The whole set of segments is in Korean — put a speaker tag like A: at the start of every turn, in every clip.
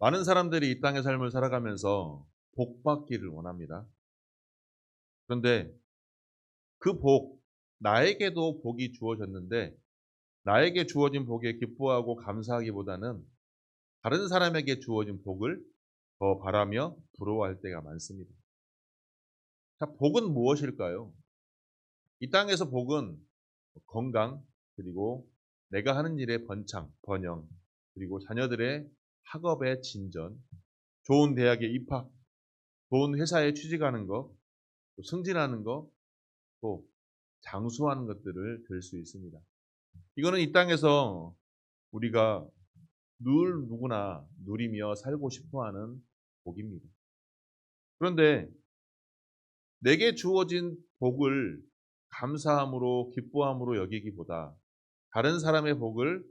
A: 많은 사람들이 이 땅의 삶을 살아가면서 복 받기를 원합니다. 그런데 그 복, 나에게도 복이 주어졌는데 나에게 주어진 복에 기뻐하고 감사하기보다는 다른 사람에게 주어진 복을 더 바라며 부러워할 때가 많습니다. 자, 복은 무엇일까요? 이 땅에서 복은 건강, 그리고 내가 하는 일의 번창, 번영, 그리고 자녀들의 학업의 진전, 좋은 대학에 입학, 좋은 회사에 취직하는 것, 또 승진하는 것, 또 장수하는 것들을 들 수 있습니다. 이거는 이 땅에서 우리가 늘 누구나 누리며 살고 싶어하는 복입니다. 그런데 내게 주어진 복을 감사함으로 기뻐함으로 여기기보다 다른 사람의 복을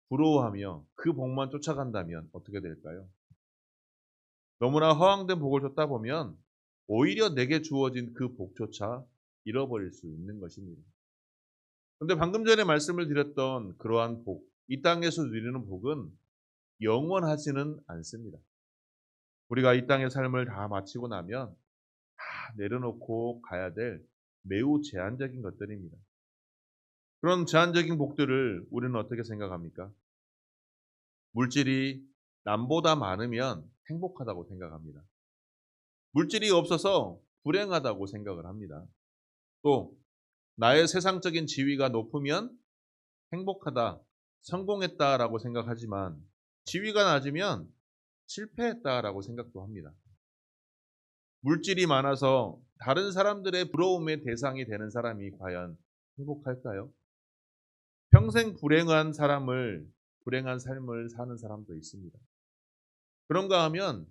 A: 부러워하며 그 복만 쫓아간다면 어떻게 될까요? 너무나 허황된 복을 쫓다 보면 오히려 내게 주어진 그 복조차 잃어버릴 수 있는 것입니다. 그런데 방금 전에 말씀을 드렸던 그러한 복, 이 땅에서 누리는 복은 영원하지는 않습니다. 우리가 이 땅의 삶을 다 마치고 나면 다 내려놓고 가야 될 매우 제한적인 것들입니다. 그런 제한적인 복들을 우리는 어떻게 생각합니까? 물질이 남보다 많으면 행복하다고 생각합니다. 물질이 없어서 불행하다고 생각을 합니다. 또 나의 세상적인 지위가 높으면 행복하다, 성공했다라고 생각하지만 지위가 낮으면 실패했다라고 생각도 합니다. 물질이 많아서 다른 사람들의 부러움의 대상이 되는 사람이 과연 행복할까요? 평생 불행한 삶을 사는 사람도 있습니다. 그런가 하면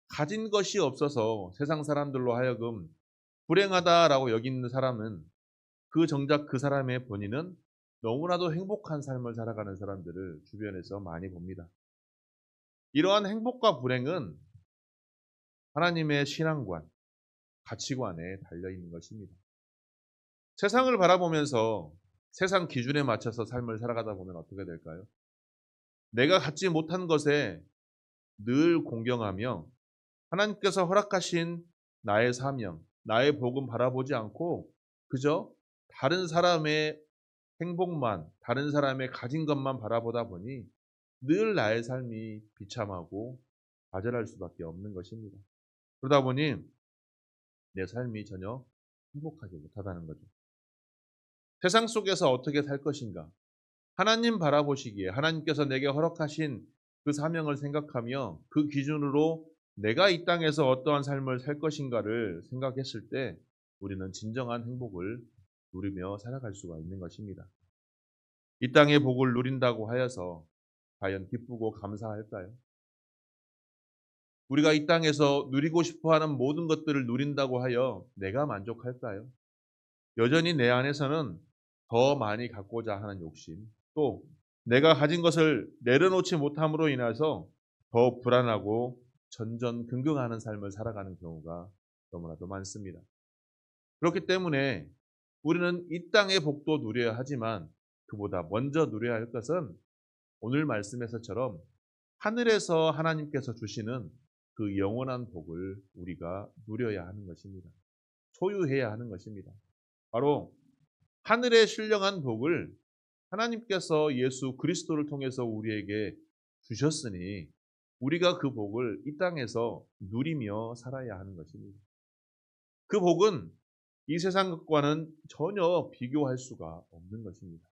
A: 가진 것이 없어서 세상 사람들로 하여금 불행하다라고 여기는 사람은 정작 그 사람의 본인은 너무나도 행복한 삶을 살아가는 사람들을 주변에서 많이 봅니다. 이러한 행복과 불행은 하나님의 신앙관, 가치관에 달려 있는 것입니다. 세상을 바라보면서 세상 기준에 맞춰서 삶을 살아가다 보면 어떻게 될까요? 내가 갖지 못한 것에 늘 공경하며 하나님께서 허락하신 나의 사명, 나의 복음 바라보지 않고 그저 다른 사람의 행복만, 다른 사람의 가진 것만 바라보다 보니 늘 나의 삶이 비참하고 좌절할 수밖에 없는 것입니다. 그러다 보니 내 삶이 전혀 행복하지 못하다는 거죠. 세상 속에서 어떻게 살 것인가? 하나님 바라보시기에 하나님께서 내게 허락하신 그 사명을 생각하며 그 기준으로 내가 이 땅에서 어떠한 삶을 살 것인가를 생각했을 때 우리는 진정한 행복을 누리며 살아갈 수가 있는 것입니다. 이 땅의 복을 누린다고 하여서 과연 기쁘고 감사할까요? 우리가 이 땅에서 누리고 싶어 하는 모든 것들을 누린다고 하여 내가 만족할까요? 여전히 내 안에서는 더 많이 갖고자 하는 욕심, 또 내가 가진 것을 내려놓지 못함으로 인해서 더 불안하고 전전긍긍하는 삶을 살아가는 경우가 너무나도 많습니다. 그렇기 때문에 우리는 이 땅의 복도 누려야 하지만 그보다 먼저 누려야 할 것은 오늘 말씀에서처럼 하늘에서 하나님께서 주시는 그 영원한 복을 우리가 누려야 하는 것입니다. 소유해야 하는 것입니다. 바로 하늘의 신령한 복을 하나님께서 예수 그리스도를 통해서 우리에게 주셨으니 우리가 그 복을 이 땅에서 누리며 살아야 하는 것입니다. 그 복은 이 세상 것과는 전혀 비교할 수가 없는 것입니다.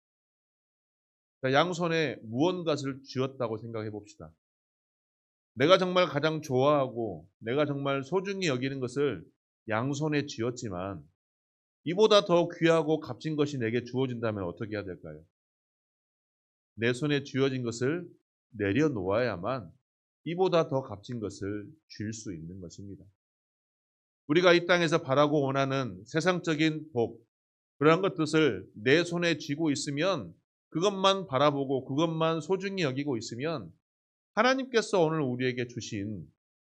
A: 자, 양손에 무언가를 쥐었다고 생각해 봅시다. 내가 정말 가장 좋아하고 내가 정말 소중히 여기는 것을 양손에 쥐었지만 이보다 더 귀하고 값진 것이 내게 주어진다면 어떻게 해야 될까요? 내 손에 쥐어진 것을 내려놓아야만 이보다 더 값진 것을 쥘 수 있는 것입니다. 우리가 이 땅에서 바라고 원하는 세상적인 복, 그러한 것들을 내 손에 쥐고 있으면 그것만 바라보고 그것만 소중히 여기고 있으면 하나님께서 오늘 우리에게 주신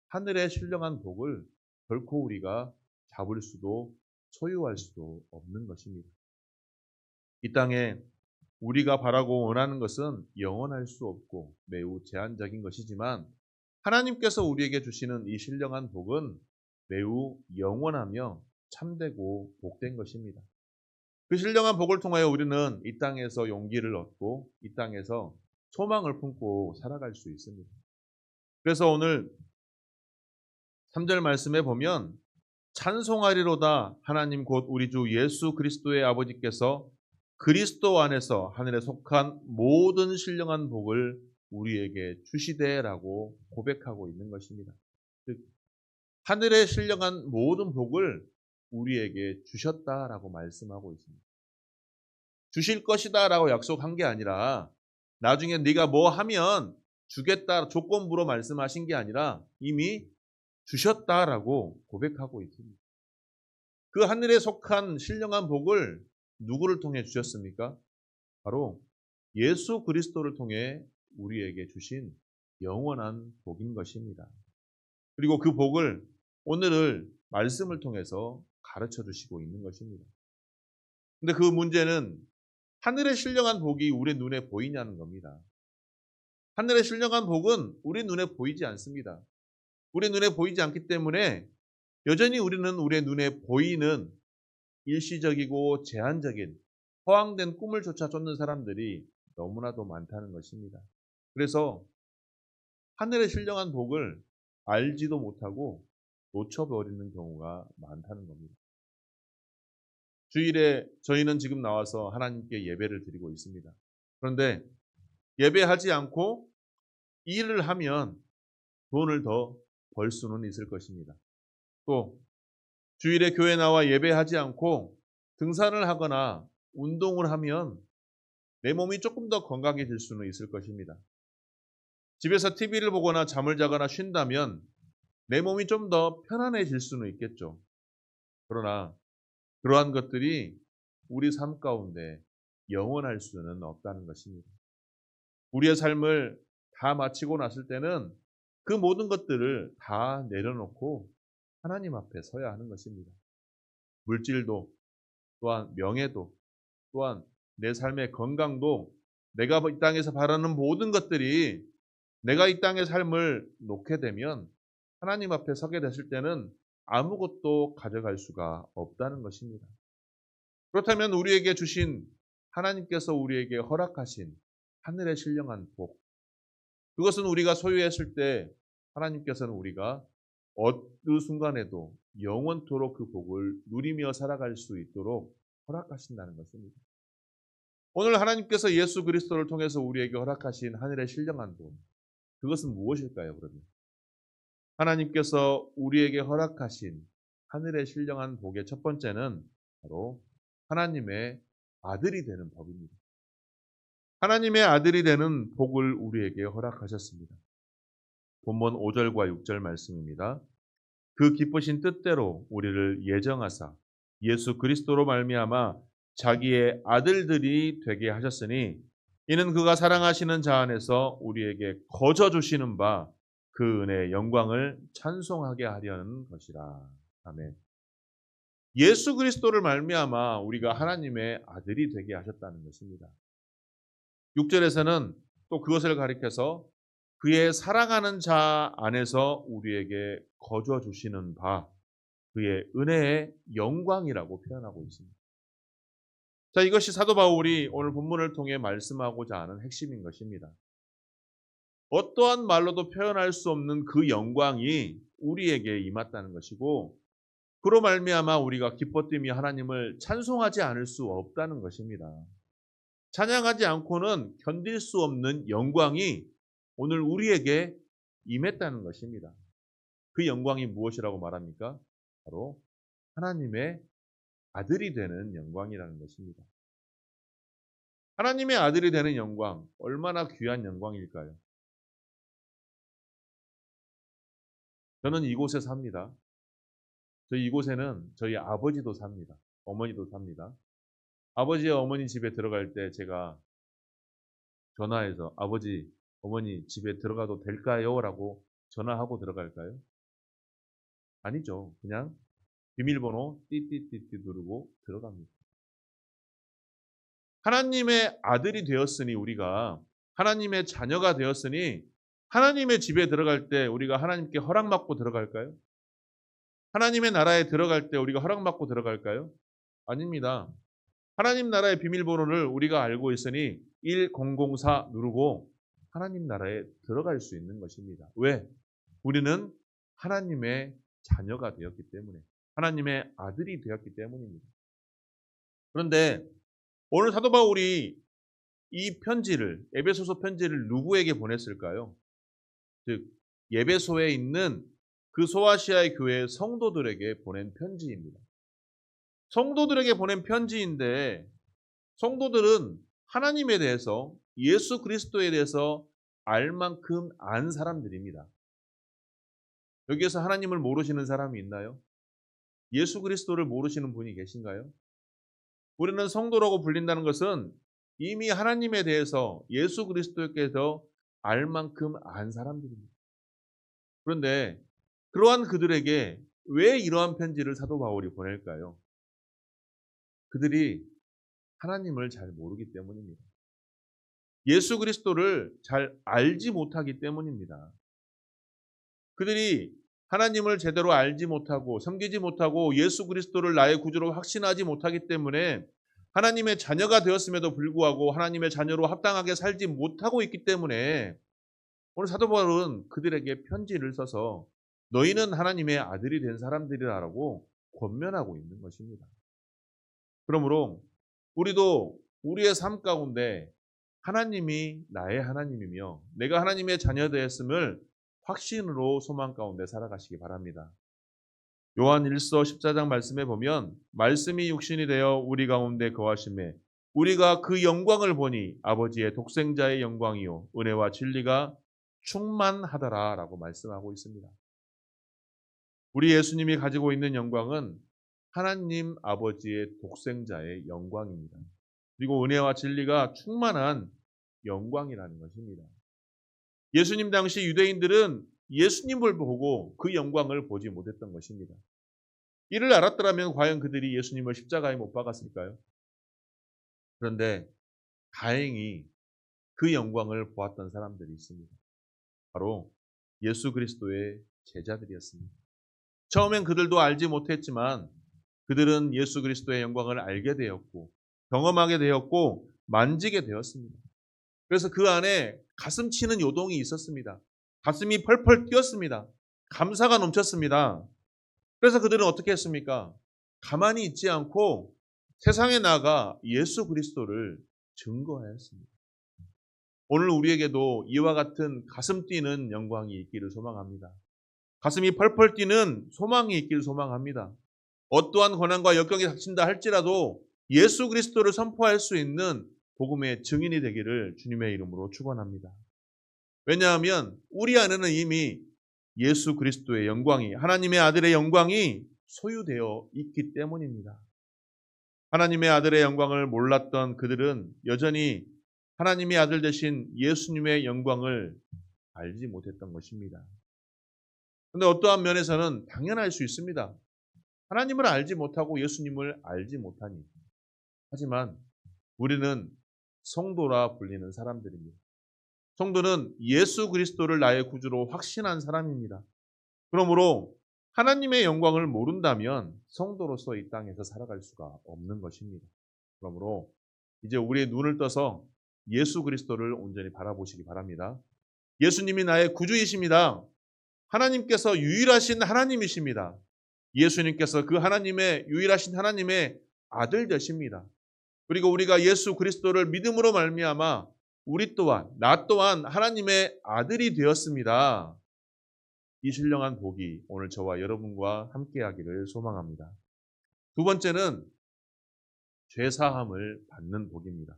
A: 하늘의 신령한 복을 결코 우리가 잡을 수도 소유할 수도 없는 것입니다. 이 땅에 우리가 바라고 원하는 것은 영원할 수 없고 매우 제한적인 것이지만 하나님께서 우리에게 주시는 이 신령한 복은 매우 영원하며 참되고 복된 것입니다. 그 신령한 복을 통하여 우리는 이 땅에서 용기를 얻고 이 땅에서 소망을 품고 살아갈 수 있습니다. 그래서 오늘 3절 말씀에 보면 찬송하리로다 하나님 곧 우리 주 예수 그리스도의 아버지께서 그리스도 안에서 하늘에 속한 모든 신령한 복을 우리에게 주시되라고 고백하고 있는 것입니다. 즉 하늘의 신령한 모든 복을 우리에게 주셨다라고 말씀하고 있습니다. 주실 것이다라고 약속한 게 아니라 나중에 네가 뭐 하면 주겠다 조건부로 말씀하신 게 아니라 이미 주셨다라고 고백하고 있습니다. 그 하늘에 속한 신령한 복을 누구를 통해 주셨습니까? 바로 예수 그리스도를 통해 우리에게 주신 영원한 복인 것입니다. 그리고 그 복을 오늘 말씀을 통해서 가르쳐 주시고 있는 것입니다. 근데 그 문제는 하늘의 신령한 복이 우리 눈에 보이냐는 겁니다. 하늘의 신령한 복은 우리 눈에 보이지 않습니다. 우리 눈에 보이지 않기 때문에 여전히 우리는 우리의 눈에 보이는 일시적이고 제한적인 허황된 꿈을 조차 쫓는 사람들이 너무나도 많다는 것입니다. 그래서 하늘의 신령한 복을 알지도 못하고 놓쳐버리는 경우가 많다는 겁니다. 주일에 저희는 지금 나와서 하나님께 예배를 드리고 있습니다. 그런데 예배하지 않고 일을 하면 돈을 더 벌 수는 있을 것입니다. 또 주일에 교회 나와 예배하지 않고 등산을 하거나 운동을 하면 내 몸이 조금 더 건강해질 수는 있을 것입니다. 집에서 TV를 보거나 잠을 자거나 쉰다면 내 몸이 좀 더 편안해질 수는 있겠죠. 그러나 그러한 것들이 우리 삶 가운데 영원할 수는 없다는 것입니다. 우리의 삶을 다 마치고 났을 때는 그 모든 것들을 다 내려놓고 하나님 앞에 서야 하는 것입니다. 물질도, 또한 명예도, 또한 내 삶의 건강도, 내가 이 땅에서 바라는 모든 것들이 내가 이 땅의 삶을 놓게 되면 하나님 앞에 서게 됐을 때는 아무것도 가져갈 수가 없다는 것입니다. 그렇다면 우리에게 주신 하나님께서 우리에게 허락하신 하늘의 신령한 복, 그것은 우리가 소유했을 때 하나님께서는 우리가 어느 순간에도 영원토록 그 복을 누리며 살아갈 수 있도록 허락하신다는 것입니다. 오늘 하나님께서 예수 그리스도를 통해서 우리에게 허락하신 하늘의 신령한 복, 그것은 무엇일까요, 그러면? 하나님께서 우리에게 허락하신 하늘의 신령한 복의 첫 번째는 바로 하나님의 아들이 되는 법입니다. 하나님의 아들이 되는 복을 우리에게 허락하셨습니다. 본문 5절과 6절 말씀입니다. 그 기쁘신 뜻대로 우리를 예정하사 예수 그리스도로 말미암아 자기의 아들들이 되게 하셨으니 이는 그가 사랑하시는 자 안에서 우리에게 거저 주시는 바 그 은혜의 영광을 찬송하게 하려는 것이라. 아멘. 예수 그리스도를 말미암아 우리가 하나님의 아들이 되게 하셨다는 것입니다. 6절에서는 또 그것을 가리켜서 그의 사랑하는 자 안에서 우리에게 거저 주시는 바 그의 은혜의 영광이라고 표현하고 있습니다. 자, 이것이 사도 바울이 오늘 본문을 통해 말씀하고자 하는 핵심인 것입니다. 어떠한 말로도 표현할 수 없는 그 영광이 우리에게 임했다는 것이고 그로 말미암아 우리가 기뻐 뛰며 하나님을 찬송하지 않을 수 없다는 것입니다. 찬양하지 않고는 견딜 수 없는 영광이 오늘 우리에게 임했다는 것입니다. 그 영광이 무엇이라고 말합니까? 바로 하나님의 아들이 되는 영광이라는 것입니다. 하나님의 아들이 되는 영광, 얼마나 귀한 영광일까요? 저는 이곳에 삽니다. 이곳에는 저희 아버지도 삽니다. 어머니도 삽니다. 아버지와 어머니 집에 들어갈 때 제가 전화해서 아버지, 어머니 집에 들어가도 될까요? 라고 전화하고 들어갈까요? 아니죠. 그냥 비밀번호 띠띠띠띠 누르고 들어갑니다. 하나님의 아들이 되었으니 우리가 하나님의 자녀가 되었으니 하나님의 집에 들어갈 때 우리가 하나님께 허락받고 들어갈까요? 하나님의 나라에 들어갈 때 우리가 허락받고 들어갈까요? 아닙니다. 하나님 나라의 비밀번호를 우리가 알고 있으니 1004 누르고 하나님 나라에 들어갈 수 있는 것입니다. 왜? 우리는 하나님의 자녀가 되었기 때문에, 하나님의 아들이 되었기 때문입니다. 그런데 오늘 사도 바울이 이 편지를, 에베소서 편지를 누구에게 보냈을까요? 즉 에베소에 있는 그 소아시아의 교회 성도들에게 보낸 편지입니다. 성도들에게 보낸 편지인데 성도들은 하나님에 대해서, 예수 그리스도에 대해서 알 만큼 안 사람들입니다. 여기에서 하나님을 모르시는 사람이 있나요? 예수 그리스도를 모르시는 분이 계신가요? 우리는 성도라고 불린다는 것은 이미 하나님에 대해서 예수 그리스도께서 알 만큼 안 사람들입니다. 그런데 그러한 그들에게 왜 이러한 편지를 사도 바울이 보낼까요? 그들이 하나님을 잘 모르기 때문입니다. 예수 그리스도를 잘 알지 못하기 때문입니다. 그들이 하나님을 제대로 알지 못하고 섬기지 못하고 예수 그리스도를 나의 구주로 확신하지 못하기 때문에 하나님의 자녀가 되었음에도 불구하고 하나님의 자녀로 합당하게 살지 못하고 있기 때문에 오늘 사도 바울은 그들에게 편지를 써서 너희는 하나님의 아들이 된 사람들이라고 권면하고 있는 것입니다. 그러므로 우리도 우리의 삶 가운데 하나님이 나의 하나님이며 내가 하나님의 자녀 되었음을 확신으로 소망 가운데 살아가시기 바랍니다. 요한 1서 14장 말씀에 보면 말씀이 육신이 되어 우리 가운데 거하심에 우리가 그 영광을 보니 아버지의 독생자의 영광이요 은혜와 진리가 충만하더라라고 말씀하고 있습니다. 우리 예수님이 가지고 있는 영광은 하나님 아버지의 독생자의 영광입니다. 그리고 은혜와 진리가 충만한 영광이라는 것입니다. 예수님 당시 유대인들은 예수님을 보고 그 영광을 보지 못했던 것입니다. 이를 알았더라면 과연 그들이 예수님을 십자가에 못 박았을까요? 그런데 다행히 그 영광을 보았던 사람들이 있습니다. 바로 예수 그리스도의 제자들이었습니다. 처음엔 그들도 알지 못했지만 그들은 예수 그리스도의 영광을 알게 되었고 경험하게 되었고 만지게 되었습니다. 그래서 그 안에 가슴 치는 요동이 있었습니다. 가슴이 펄펄 뛰었습니다. 감사가 넘쳤습니다. 그래서 그들은 어떻게 했습니까? 가만히 있지 않고 세상에 나가 예수 그리스도를 증거하였습니다. 오늘 우리에게도 이와 같은 가슴 뛰는 영광이 있기를 소망합니다. 가슴이 펄펄 뛰는 소망이 있기를 소망합니다. 어떠한 고난과 역경이 닥친다 할지라도 예수 그리스도를 선포할 수 있는 복음의 증인이 되기를 주님의 이름으로 축원합니다. 왜냐하면 우리 안에는 이미 예수 그리스도의 영광이, 하나님의 아들의 영광이 소유되어 있기 때문입니다. 하나님의 아들의 영광을 몰랐던 그들은 여전히 하나님의 아들 되신 예수님의 영광을 알지 못했던 것입니다. 그런데 어떠한 면에서는 당연할 수 있습니다. 하나님을 알지 못하고 예수님을 알지 못하니. 하지만 우리는 성도라 불리는 사람들입니다. 성도는 예수 그리스도를 나의 구주로 확신한 사람입니다. 그러므로 하나님의 영광을 모른다면 성도로서 이 땅에서 살아갈 수가 없는 것입니다. 그러므로 이제 우리의 눈을 떠서 예수 그리스도를 온전히 바라보시기 바랍니다. 예수님이 나의 구주이십니다. 하나님께서 유일하신 하나님이십니다. 예수님께서 그 하나님의 유일하신 하나님의 아들 되십니다. 그리고 우리가 예수 그리스도를 믿음으로 말미암아 우리 또한, 나 또한 하나님의 아들이 되었습니다. 이 신령한 복이 오늘 저와 여러분과 함께하기를 소망합니다. 두 번째는 죄사함을 받는 복입니다.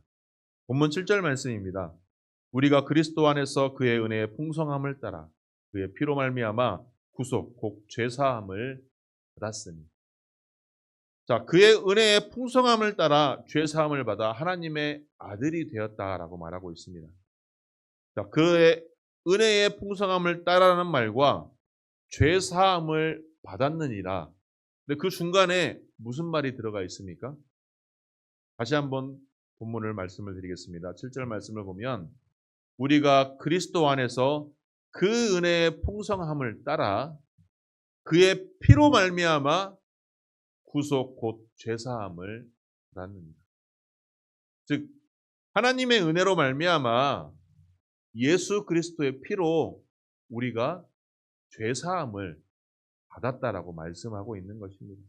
A: 본문 7절 말씀입니다. 우리가 그리스도 안에서 그의 은혜의 풍성함을 따라 그의 피로 말미암아 구속, 곧 죄사함을 받았으니. 자, 그의 은혜의 풍성함을 따라 죄사함을 받아 하나님의 아들이 되었다라고 말하고 있습니다. 자, 그의 은혜의 풍성함을 따라는 말과 죄사함을 받았느니라. 근데 그 중간에 무슨 말이 들어가 있습니까? 다시 한번 본문을 말씀을 드리겠습니다. 7절 말씀을 보면 우리가 그리스도 안에서 그 은혜의 풍성함을 따라 그의 피로 말미암아 구속 곧 죄사함을 받았느니라. 즉 하나님의 은혜로 말미암아 예수 그리스도의 피로 우리가 죄사함을 받았다라고 말씀하고 있는 것입니다.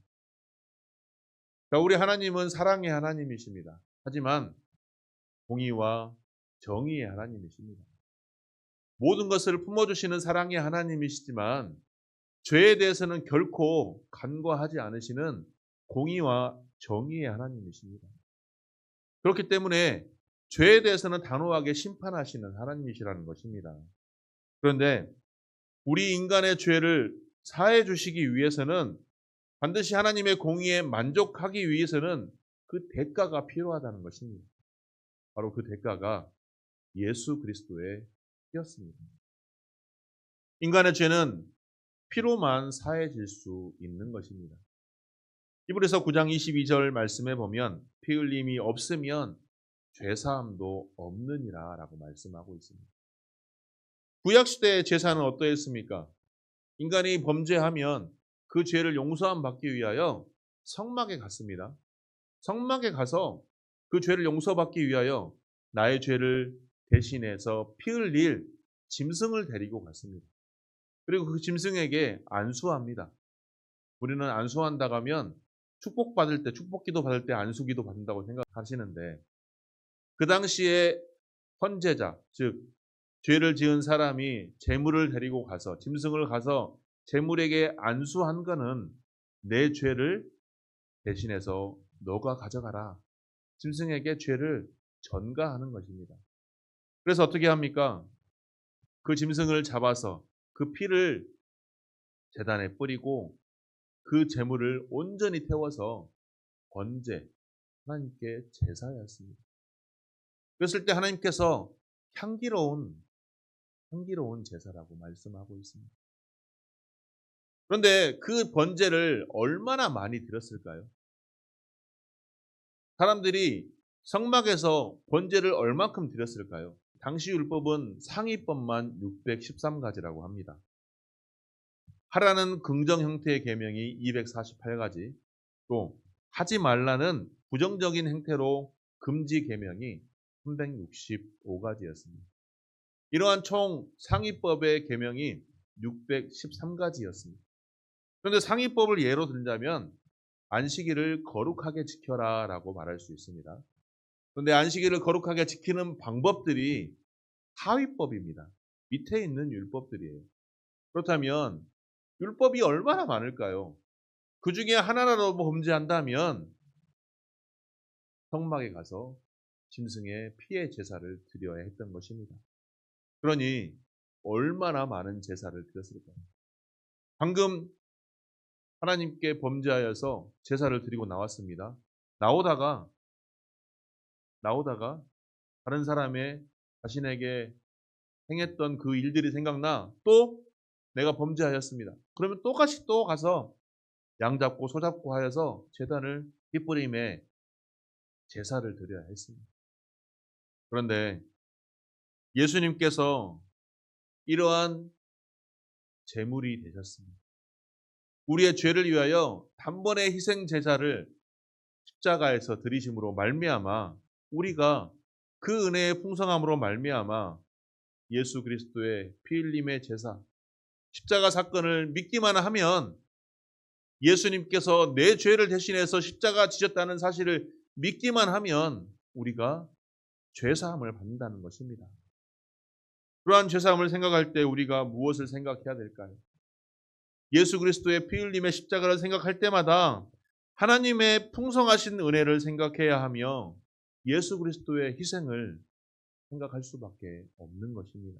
A: 그러니까 우리 하나님은 사랑의 하나님이십니다. 하지만 공의와 정의의 하나님이십니다. 모든 것을 품어주시는 사랑의 하나님이시지만 죄에 대해서는 결코 간과하지 않으시는 공의와 정의의 하나님이십니다. 그렇기 때문에 죄에 대해서는 단호하게 심판하시는 하나님이시라는 것입니다. 그런데 우리 인간의 죄를 사해 주시기 위해서는 반드시 하나님의 공의에 만족하기 위해서는 그 대가가 필요하다는 것입니다. 바로 그 대가가 예수 그리스도의 피였습니다. 인간의 죄는 피로만 사해질 수 있는 것입니다. 히브리서 9장 22절 말씀에 보면 피 흘림이 없으면 죄사함도 없느니라 라고 말씀하고 있습니다. 구약시대의 제사는 어떠했습니까? 인간이 범죄하면 그 죄를 용서함 받기 위하여 성막에 갔습니다. 성막에 가서 그 죄를 용서받기 위하여 나의 죄를 대신해서 피 흘릴 짐승을 데리고 갔습니다. 그리고 그 짐승에게 안수합니다. 우리는 안수한다고 하면 축복받을 때, 축복기도 받을 때 안수기도 받는다고 생각하시는데 그 당시에 헌제자, 즉 죄를 지은 사람이 제물을 데리고 가서 짐승을 가서 제물에게 안수한 거는 내 죄를 대신해서 너가 가져가라. 짐승에게 죄를 전가하는 것입니다. 그래서 어떻게 합니까? 그 짐승을 잡아서 그 피를 제단에 뿌리고 그 제물을 온전히 태워서 번제, 하나님께 제사였습니다. 그랬을 때 하나님께서 향기로운 제사라고 말씀하고 있습니다. 그런데 그 번제를 얼마나 많이 드렸을까요? 사람들이 성막에서 번제를 얼마큼 드렸을까요? 당시 율법은 상위법만 613가지라고 합니다. 하라는 긍정 형태의 계명이 248가지, 또 하지 말라는 부정적인 행태로 금지 계명이 365가지였습니다. 이러한 총 상위법의 계명이 613가지였습니다. 그런데 상위법을 예로 들자면 안식일을 거룩하게 지켜라 라고 말할 수 있습니다. 그런데 안식일을 거룩하게 지키는 방법들이 하위법입니다. 밑에 있는 율법들이에요. 그렇다면 율법이 얼마나 많을까요? 그 중에 하나라도 범죄한다면 성막에 가서 짐승의 피의 제사를 드려야 했던 것입니다. 그러니 얼마나 많은 제사를 드렸을까요? 방금 하나님께 범죄하여서 제사를 드리고 나왔습니다. 나오다가 다른 사람의 자신에게 행했던 그 일들이 생각나 또 내가 범죄하였습니다. 그러면 똑같이 또 가서 양 잡고 소 잡고 하여서 제단을 핏부림에 제사를 드려야 했습니다. 그런데 예수님께서 이러한 제물이 되셨습니다. 우리의 죄를 위하여 단번에 희생 제사를 십자가에서 드리심으로 말미암아 우리가 그 은혜의 풍성함으로 말미암아 예수 그리스도의 피 흘림의 제사, 십자가 사건을 믿기만 하면 예수님께서 내 죄를 대신해서 십자가 지셨다는 사실을 믿기만 하면 우리가 죄사함을 받는다는 것입니다. 그러한 죄사함을 생각할 때 우리가 무엇을 생각해야 될까요? 예수 그리스도의 피 흘림의 십자가를 생각할 때마다 하나님의 풍성하신 은혜를 생각해야 하며 예수 그리스도의 희생을 생각할 수밖에 없는 것입니다.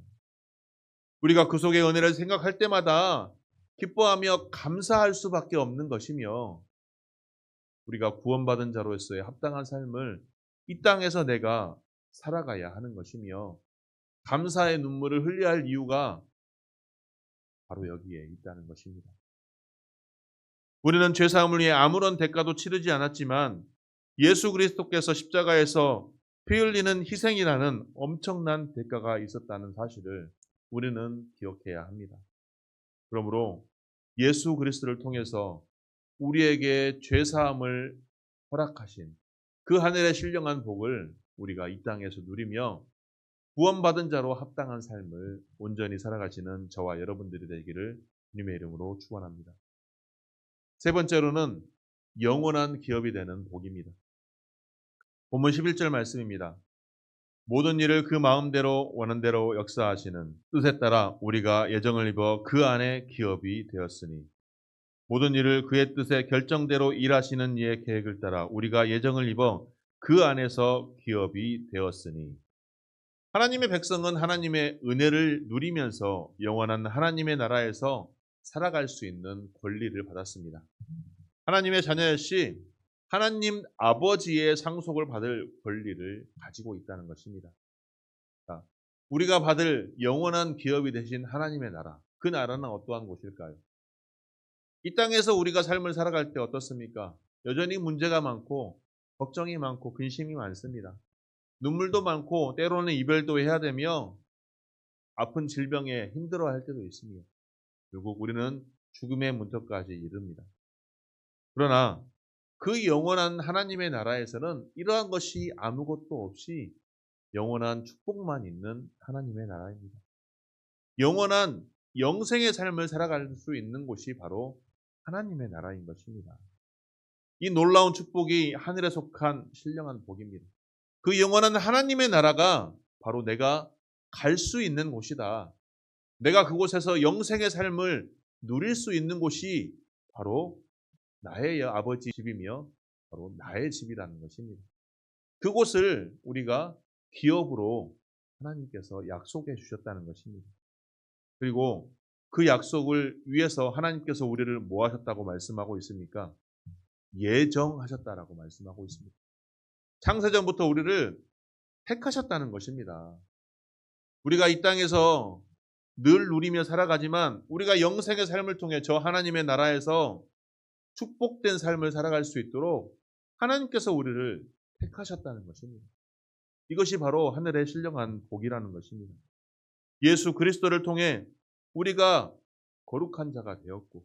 A: 우리가 그 속의 은혜를 생각할 때마다 기뻐하며 감사할 수밖에 없는 것이며 우리가 구원받은 자로서의 합당한 삶을 이 땅에서 내가 살아가야 하는 것이며 감사의 눈물을 흘려야 할 이유가 바로 여기에 있다는 것입니다. 우리는 죄사함을 위해 아무런 대가도 치르지 않았지만 예수 그리스도께서 십자가에서 피 흘리는 희생이라는 엄청난 대가가 있었다는 사실을 우리는 기억해야 합니다. 그러므로 예수 그리스도를 통해서 우리에게 죄 사함을 허락하신 그 하늘의 신령한 복을 우리가 이 땅에서 누리며 구원받은 자로 합당한 삶을 온전히 살아가시는 저와 여러분들이 되기를 주님의 이름으로 축원합니다. 세 번째로는 영원한 기업이 되는 복입니다. 본문 11절 말씀입니다. 모든 일을 그 마음대로 원한대로 역사하시는 뜻에 따라 우리가 예정을 입어 그 안에 기업이 되었으니 모든 일을 그의 뜻에 결정대로 일하시는 이의 계획을 따라 우리가 예정을 입어 그 안에서 기업이 되었으니 하나님의 백성은 하나님의 은혜를 누리면서 영원한 하나님의 나라에서 살아갈 수 있는 권리를 받았습니다. 하나님의 자녀였시 하나님 아버지의 상속을 받을 권리를 가지고 있다는 것입니다. 우리가 받을 영원한 기업이 되신 하나님의 나라, 그 나라는 어떠한 곳일까요? 이 땅에서 우리가 삶을 살아갈 때 어떻습니까? 여전히 문제가 많고 걱정이 많고 근심이 많습니다. 눈물도 많고 때로는 이별도 해야 되며 아픈 질병에 힘들어할 때도 있습니다. 결국 우리는 죽음의 문턱까지 이릅니다. 그러나 그 영원한 하나님의 나라에서는 이러한 것이 아무것도 없이 영원한 축복만 있는 하나님의 나라입니다. 영원한 영생의 삶을 살아갈 수 있는 곳이 바로 하나님의 나라인 것입니다. 이 놀라운 축복이 하늘에 속한 신령한 복입니다. 그 영원한 하나님의 나라가 바로 내가 갈 수 있는 곳이다. 내가 그곳에서 영생의 삶을 누릴 수 있는 곳이 바로 나의 아버지 집이며 바로 나의 집이라는 것입니다. 그곳을 우리가 기업으로 하나님께서 약속해 주셨다는 것입니다. 그리고 그 약속을 위해서 하나님께서 우리를 뭐 하셨다고 말씀하고 있습니까? 예정하셨다라고 말씀하고 있습니다. 창세전부터 우리를 택하셨다는 것입니다. 우리가 이 땅에서 늘 누리며 살아가지만 우리가 영생의 삶을 통해 저 하나님의 나라에서 축복된 삶을 살아갈 수 있도록 하나님께서 우리를 택하셨다는 것입니다. 이것이 바로 하늘의 신령한 복이라는 것입니다. 예수 그리스도를 통해 우리가 거룩한 자가 되었고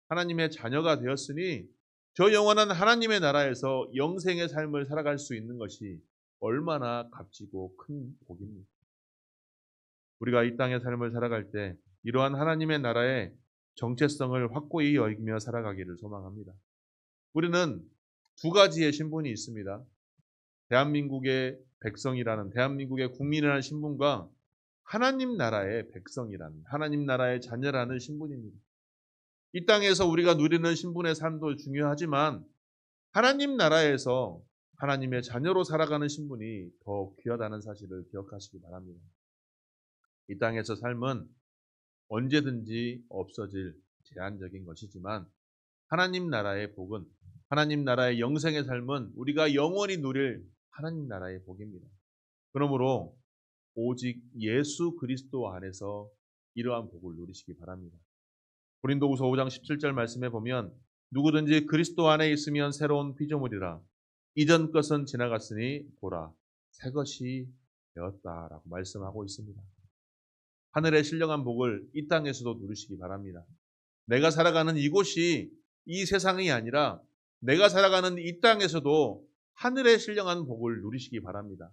A: 하나님의 자녀가 되었으니 저 영원한 하나님의 나라에서 영생의 삶을 살아갈 수 있는 것이 얼마나 값지고 큰 복입니다. 우리가 이 땅의 삶을 살아갈 때 이러한 하나님의 나라의 정체성을 확고히 여기며 살아가기를 소망합니다. 우리는 두 가지의 신분이 있습니다. 대한민국의 백성이라는 대한민국의 국민이라는 신분과 하나님 나라의 백성이라는 하나님 나라의 자녀라는 신분입니다. 이 땅에서 우리가 누리는 신분의 삶도 중요하지만 하나님 나라에서 하나님의 자녀로 살아가는 신분이 더 귀하다는 사실을 기억하시기 바랍니다. 이 땅에서 삶은 언제든지 없어질 제한적인 것이지만 하나님 나라의 복은 하나님 나라의 영생의 삶은 우리가 영원히 누릴 하나님 나라의 복입니다. 그러므로 오직 예수 그리스도 안에서 이러한 복을 누리시기 바랍니다. 고린도후서 5장 17절 말씀에 보면 누구든지 그리스도 안에 있으면 새로운 피조물이라 이전 것은 지나갔으니 보라 새 것이 되었다라고 말씀하고 있습니다. 하늘의 신령한 복을 이 땅에서도 누리시기 바랍니다. 내가 살아가는 이곳이 이 세상이 아니라 내가 살아가는 이 땅에서도 하늘의 신령한 복을 누리시기 바랍니다.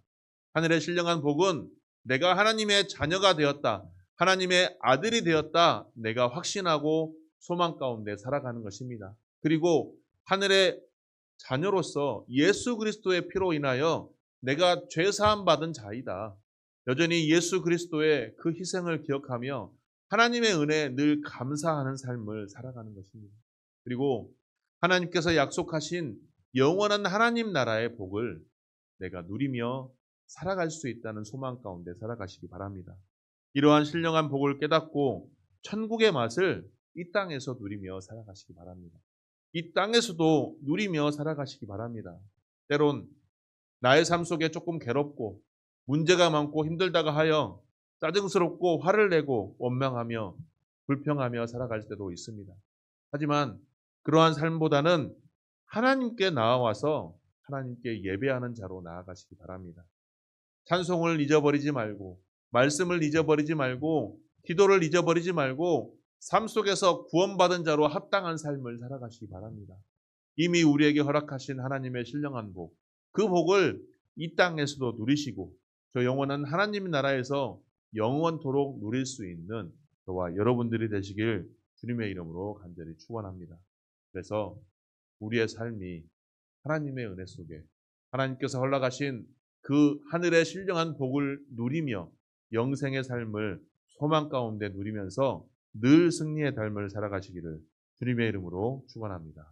A: 하늘의 신령한 복은 내가 하나님의 자녀가 되었다. 하나님의 아들이 되었다. 내가 확신하고 소망 가운데 살아가는 것입니다. 그리고 하늘의 자녀로서 예수 그리스도의 피로 인하여 내가 죄 사함 받은 자이다. 여전히 예수 그리스도의 그 희생을 기억하며 하나님의 은혜에 늘 감사하는 삶을 살아가는 것입니다. 그리고 하나님께서 약속하신 영원한 하나님 나라의 복을 내가 누리며 살아갈 수 있다는 소망 가운데 살아가시기 바랍니다. 이러한 신령한 복을 깨닫고 천국의 맛을 이 땅에서 누리며 살아가시기 바랍니다. 이 땅에서도 누리며 살아가시기 바랍니다. 때론 나의 삶 속에 조금 괴롭고 문제가 많고 힘들다가 하여 짜증스럽고 화를 내고 원망하며 불평하며 살아갈 때도 있습니다. 하지만 그러한 삶보다는 하나님께 나아와서 하나님께 예배하는 자로 나아가시기 바랍니다. 찬송을 잊어버리지 말고 말씀을 잊어버리지 말고 기도를 잊어버리지 말고 삶 속에서 구원받은 자로 합당한 삶을 살아가시기 바랍니다. 이미 우리에게 허락하신 하나님의 신령한 복, 그 복을 이 땅에서도 누리시고 저 영원한 하나님 나라에서 영원토록 누릴 수 있는 저와 여러분들이 되시길 주님의 이름으로 간절히 축원합니다. 그래서 우리의 삶이 하나님의 은혜 속에 하나님께서 허락하신 그 하늘의 신령한 복을 누리며 영생의 삶을 소망 가운데 누리면서 늘 승리의 삶을 살아가시기를 주님의 이름으로 축원합니다.